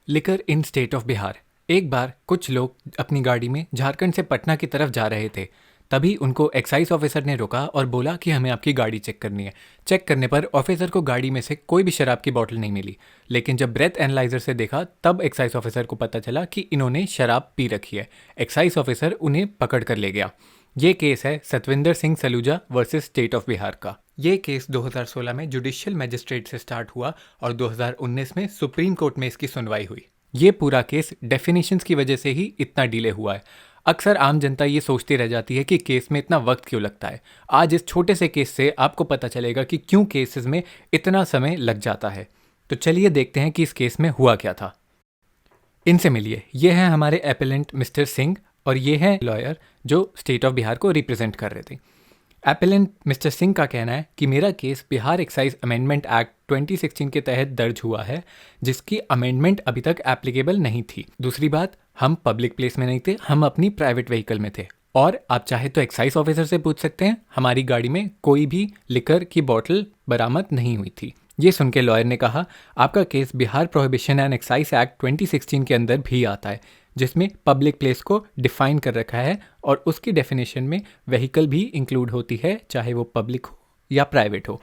Liquor in state of Bihar. एक बार कुछ लोग अपनी गाड़ी में झारखंड से पटना की तरफ जा रहे थे। तभी उनको एक्साइज ऑफिसर ने रोका और बोला कि हमें आपकी गाड़ी चेक करनी है। चेक करने पर ऑफिसर को गाड़ी में से कोई भी शराब की बोतल नहीं मिली, लेकिन जब ब्रेथ एनालाइजर से देखा तब एक्साइज ऑफिसर को पता चला कि इन्होंने शराब पी रखी है। एक्साइज ऑफिसर उन्हें पकड़ कर ले गया। ये केस है Satvinder Singh Saluja versus state of Bihar का। ये केस 2016 में जुडिशियल मैजिस्ट्रेट से स्टार्ट हुआ और 2019 में सुप्रीम कोर्ट में इसकी सुनवाई हुई। ये पूरा केस डेफिनेशंस की वजह से ही इतना डिले हुआ है। अक्सर आम जनता ये सोचती रह जाती है कि केस में इतना वक्त क्यों लगता है। आज इस छोटे से केस से आपको पता चलेगा कि क्यों केसेस में इतना समय लग जाता है। तो चलिए देखते हैं कि इस केस में हुआ क्या था। इनसे मिलिए। ये हैं हमारे एपेलेंट मिस्टर सिंह और ये हैं लॉयर जो स्टेट ऑफ बिहार को रिप्रेजेंट कर रहे थे। एपेलेंट मिस्टर सिंह का कहना है कि मेरा case Bihar excise amendment act 2016 के तहत दर्ज हुआ है, जिसकी अमेंडमेंट अभी तक एप्लीकेबल नहीं थी। दूसरी बात, हम पब्लिक प्लेस में नहीं थे, हम अपनी प्राइवेट व्हीकल में थे। और आप चाहे तो एक्साइज ऑफिसर से पूछ सकते हैं, हमारी गाड़ी में कोई भी लिकर की बोतल बरामद नहीं हुई थी। ये सुन के लॉयर ने कहा, आपका case Bihar prohibition and excise act 2016 के अंदर भी आता है, जिसमें पब्लिक प्लेस को डिफाइन कर रखा है और उसकी डेफिनेशन में व्हीकल भी इंक्लूड होती है, चाहे वो पब्लिक हो या प्राइवेट हो।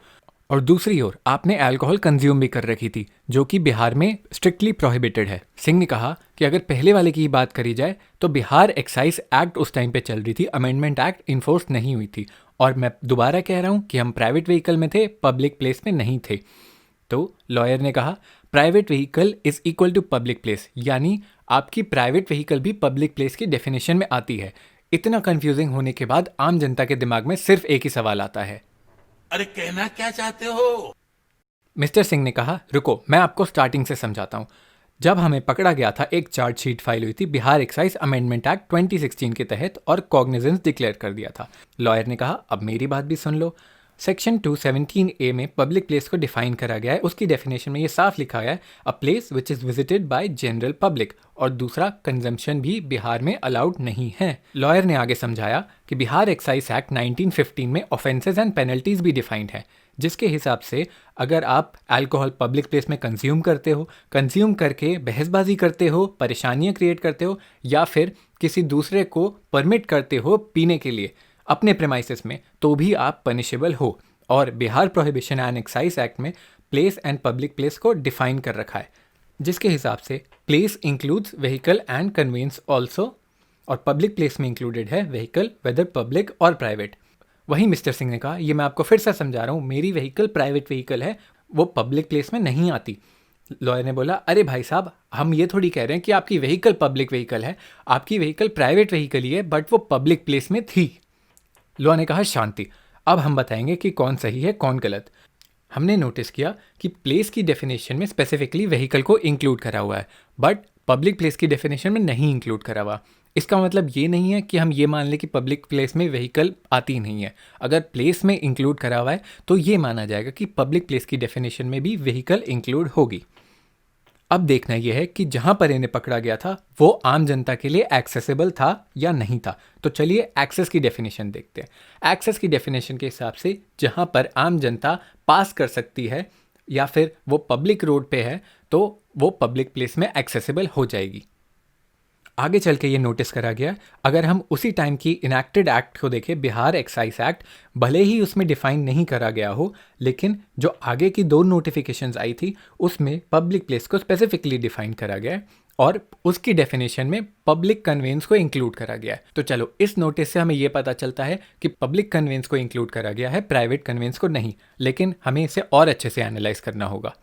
और दूसरी ओर आपने अल्कोहल कंज्यूम भी कर रखी थी, जो कि बिहार में स्ट्रिक्टली प्रोहिबिटेड है। सिंह ने कहा कि अगर पहले वाले की ही बात करी जाए तो बिहार एक्साइज एक्ट उस टाइम पे चल रही थी, अमेंडमेंट एक्ट इन्फोर्स नहीं हुई थी। और मैं दोबारा कह रहा हूँ कि हम प्राइवेट व्हीकल में थे, पब्लिक प्लेस में नहीं थे। तो लॉयर ने कहा, private vehicle is equal to public place, यानी आपकी प्राइवेट व्हीकल भी पब्लिक प्लेस की डेफिनेशन में आती है। इतना कंफ्यूजिंग होने के बाद आम जनता के दिमाग में सिर्फ एक ही सवाल आता है, अरे कहना क्या चाहते हो? मिस्टर सिंह ने कहा, रुको मैं आपको स्टार्टिंग से समझाता हूँ। जब हमें पकड़ा गया था, एक चार्जशीट फाइल हुई थी बिहार एक्साइज अमेंडमेंट एक्ट 2016 के तहत और कॉग्निजेंस डिक्लेयर कर दिया था। लॉयर ने कहा, अब मेरी बात भी सुन लो। सेक्शन 217A में पब्लिक प्लेस को डिफाइन करा गया है। उसकी डेफिनेशन में ये साफ लिखा गया है, a place which is visited by general public. और दूसरा, कंजम्पशन भी बिहार में अलाउड नहीं है। लॉयर ने आगे समझाया कि बिहार एक्साइज एक्ट 1915 में ऑफेंसेज एंड पेनल्टीज भी डिफाइंड है, जिसके हिसाब से अगर आप अल्कोहल पब्लिक प्लेस में कंज्यूम करते हो, कंज्यूम करके बहसबाजी करते हो, परेशानियां क्रिएट करते हो, या फिर किसी दूसरे को परमिट करते हो पीने के लिए अपने प्रेमाइसेस में, तो भी आप पनिशेबल हो। और Bihar prohibition and excise act में प्लेस एंड पब्लिक प्लेस को डिफाइन कर रखा है, जिसके हिसाब से place includes vehicle and conveyance also, और पब्लिक प्लेस में इंक्लूडेड है व्हीकल वेदर पब्लिक और प्राइवेट। वहीं मिस्टर सिंह ने कहा, ये मैं आपको फिर से समझा रहा हूँ, मेरी व्हीकल प्राइवेट व्हीकल है, वो पब्लिक प्लेस में नहीं आती। लॉयर ने बोला, अरे भाई साहब, हम ये थोड़ी कह रहे हैं कि आपकी व्हीकल पब्लिक व्हीकल है, आपकी व्हीकल प्राइवेट व्हीकल ही है, बट वो पब्लिक प्लेस में थी। लॉ ने कहा, शांति, अब हम बताएंगे कि कौन सही है कौन गलत। हमने नोटिस किया कि प्लेस की डेफिनेशन में स्पेसिफिकली व्हीकल को इंक्लूड करा हुआ है, बट पब्लिक प्लेस की डेफिनेशन में नहीं इंक्लूड करा हुआ। इसका मतलब ये नहीं है कि हम ये मान लें कि पब्लिक प्लेस में व्हीकल आती नहीं है। अगर प्लेस में इंक्लूड करा हुआ है तो ये माना जाएगा कि पब्लिक प्लेस की डेफिनेशन में भी व्हीकल इंक्लूड होगी। अब देखना यह है कि जहां पर इन्हें पकड़ा गया था वो आम जनता के लिए एक्सेसिबल था या नहीं था। तो चलिए एक्सेस की डेफिनेशन देखते हैं। एक्सेस की डेफिनेशन के हिसाब से जहां पर आम जनता पास कर सकती है या फिर वो पब्लिक रोड पे है, तो वो पब्लिक प्लेस में एक्सेसिबल हो जाएगी। आगे चल के ये नोटिस करा गया, अगर हम उसी टाइम की इनैक्टेड एक्ट को देखें, बिहार एक्साइज एक्ट, भले ही उसमें डिफाइन नहीं करा गया हो, लेकिन जो आगे की दो नोटिफिकेशंस आई थी उसमें पब्लिक प्लेस को स्पेसिफिकली डिफाइन करा गया है और उसकी डेफिनेशन में पब्लिक कन्वेंस को इंक्लूड करा गया है। तो चलो, इस नोटिस से हमें ये पता चलता है कि पब्लिक कन्वेंस को इंक्लूड करा गया है, प्राइवेट कन्वेंस को नहीं। लेकिन हमें इसे और अच्छे से एनालाइज करना होगा।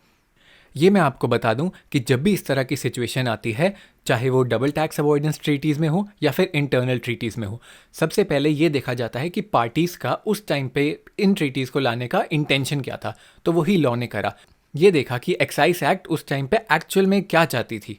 ये मैं आपको बता दूं कि जब भी इस तरह की सिचुएशन आती है, चाहे वो डबल टैक्स अवॉइडेंस ट्रीटीज़ में हो या फिर इंटरनल ट्रीटीज़ में हो, सबसे पहले ये देखा जाता है कि पार्टीज़ का उस टाइम पे इन ट्रीटीज़ को लाने का इंटेंशन क्या था। तो वही लॉ ने करा, ये देखा कि एक्साइज एक्ट उस टाइम पे एक्चुअल में क्या चाहती थी।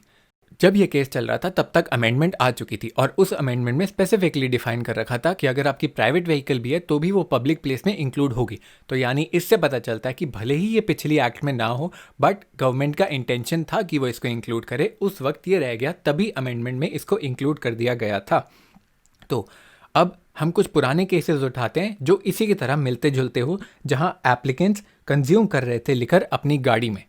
जब ये केस चल रहा था तब तक अमेंडमेंट आ चुकी थी और उस अमेंडमेंट में स्पेसिफिकली डिफाइन कर रखा था कि अगर आपकी प्राइवेट व्हीकल भी है तो भी वो पब्लिक प्लेस में इंक्लूड होगी। तो यानी इससे पता चलता है कि भले ही ये पिछली एक्ट में ना हो, बट गवर्नमेंट का इंटेंशन था कि वो इसको इंक्लूड करे। उस वक्त ये रह गया, तभी अमेंडमेंट में इसको इंक्लूड कर दिया गया था। तो अब हम कुछ पुराने केसेस उठाते हैं जो इसी की तरह मिलते जुलते हो, जहां एप्लीकेंट्स कंज्यूम कर रहे थे लिकर अपनी गाड़ी में।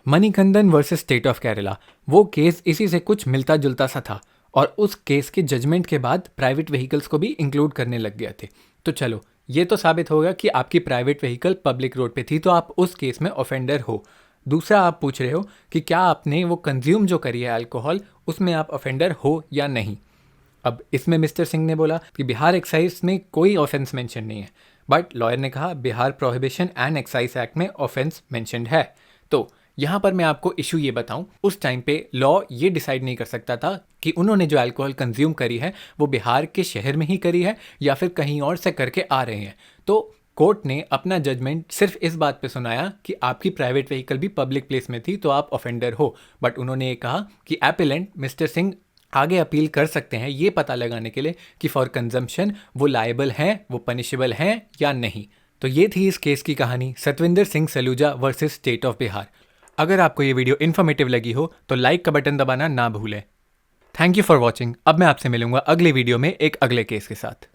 Manikandan versus state of Kerala, वो केस इसी से कुछ मिलता जुलता सा था और उस केस के जजमेंट के बाद प्राइवेट व्हीकल्स को भी इंक्लूड करने लग गए थे। तो चलो, ये तो साबित होगा कि आपकी प्राइवेट व्हीकल पब्लिक रोड पे थी तो आप उस केस में ऑफेंडर हो। दूसरा, आप पूछ रहे हो कि क्या आपने वो कंज्यूम जो करी है अल्कोहल, उसमें आप ऑफेंडर हो या नहीं। अब इसमें मिस्टर सिंह ने बोला कि बिहार एक्साइज में कोई ऑफेंस मेंशन नहीं है, बट लॉयर ने कहा Bihar prohibition and excise act में ऑफेंस मेंशन्ड है। तो यहाँ पर मैं आपको इशू ये बताऊं, उस टाइम पे लॉ ये डिसाइड नहीं कर सकता था कि उन्होंने जो अल्कोहल कंज्यूम करी है वो बिहार के शहर में ही करी है या फिर कहीं और से करके आ रहे हैं। तो कोर्ट ने अपना जजमेंट सिर्फ इस बात पे सुनाया कि आपकी प्राइवेट व्हीकल भी पब्लिक प्लेस में थी तो आप ऑफेंडर हो, बट उन्होंने ये कहा कि एपिलेंट मिस्टर सिंह आगे अपील कर सकते हैं ये पता लगाने के लिए कि फॉर कंजम्पशन वो लायबल हैं, वो पनिशेबल हैं या नहीं। तो ये थी इस केस की कहानी, Satvinder Singh Saluja versus state of Bihar. अगर आपको ये वीडियो इन्फॉर्मेटिव लगी हो तो लाइक का बटन दबाना ना भूलें। Thank you for watching. अब मैं आपसे मिलूंगा अगले वीडियो में एक अगले केस के साथ।